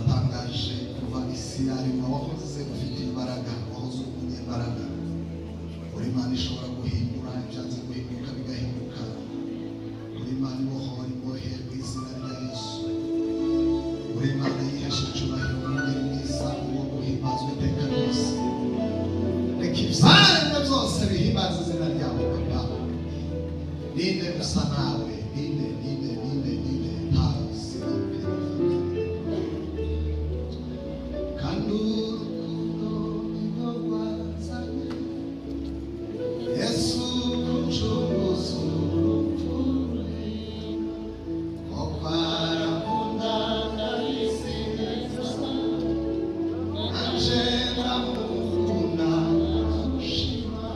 uratangaje kuva isi yaremwa wahoze ufite imbaraga wahoze ufite imbaraga uri Imana ishobora guhindura ibyanze guhinduka bigahinduka uri Imana ibohora imbohe mu izina rya Yesu uri Imana yihesha icyubahiro umugeni mwiza uwo guhimbazwa iteka ryose reka ibyaremwe byose bihimbaza izina ryawe Papa ninde usa nawe ninde ntawe usiba kandi urukundo nirwo rwazanye Yesu kucunguza urupfu ko kwarakunda ndabisi neza nanje ndamukunda ndamushima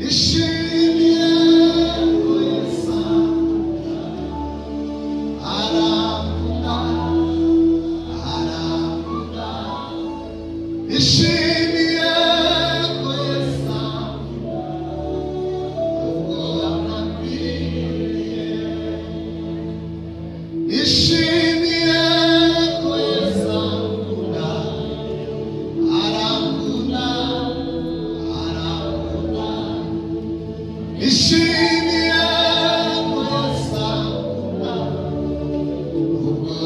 ishimire ko Yesu arakunda ishimire ko Yesu ubwo nakwiriye ishimire ko Yesu arakunda ishimire ko Yesu arakunda ubwo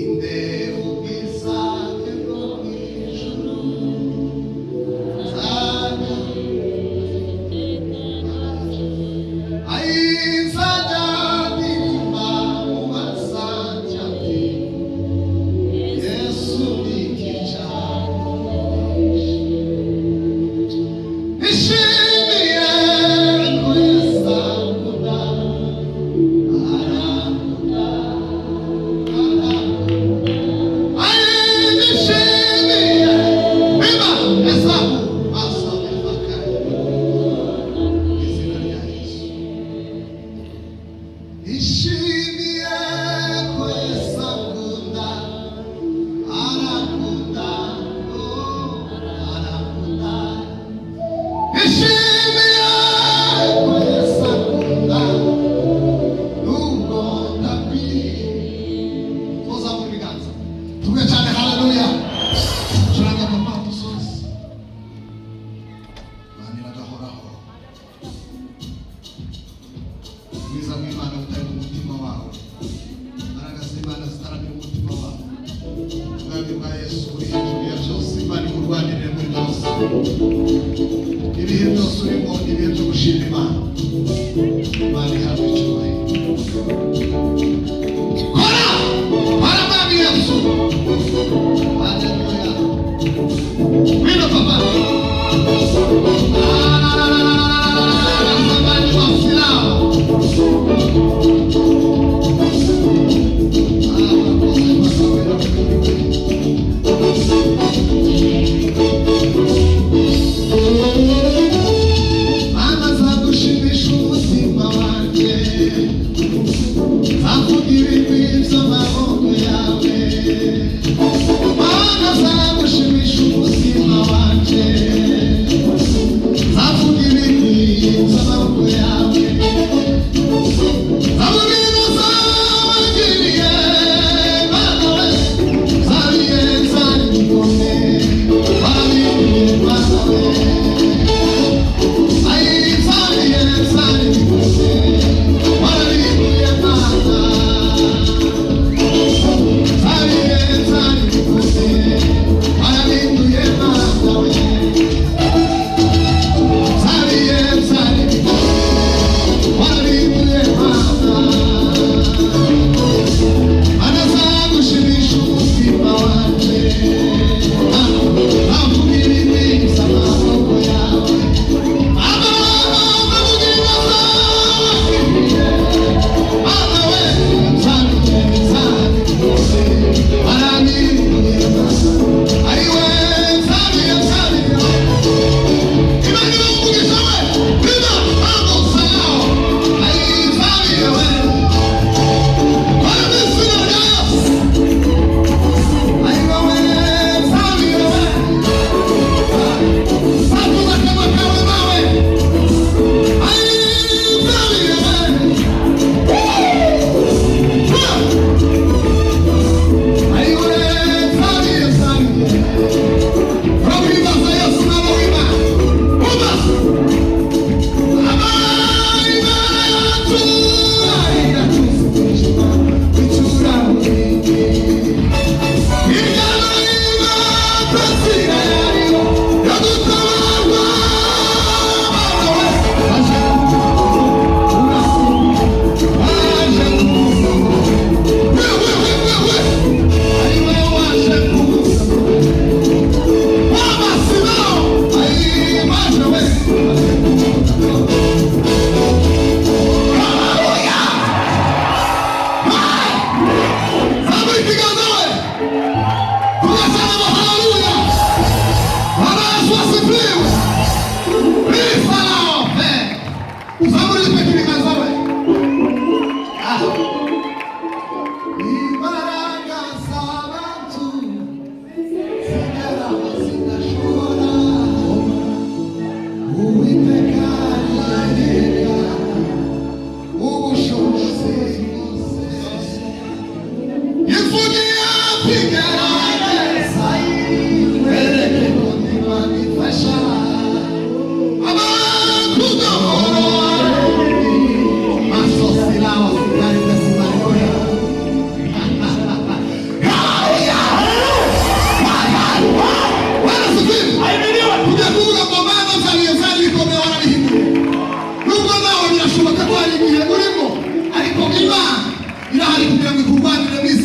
inde ubwiza bwe bwo mu ijuru nzajya nzajya ndirimba mu masajya ati Yesu ni icyicaro ishimire ko Yesu arakunda Mwiza w'Imana utari mu mutima wawe imbaraga z'Imana zitaramira umutima wawe ubwami bwa Yesu uri hejuru ya byose Imana ikurwanirire muri byose ibihe byose urimo ibihe byo gushima Imana Imana ihabwe icyubahiro kora mwami Yesu haleluya wino Papa Mama zagushima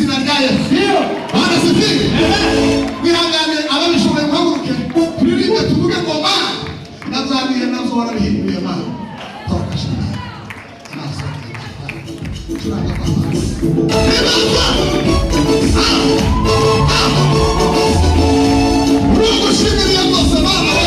izina rya Yesu. Bwana sifiwe. Wihangane ababishoboye muhaguruke turirimbe tuvuge ngo Mana nazabihe nazo warabihinduye Mana. Tawakashana amaso turanga kwa Mana. Mungu shimiri yako Baba.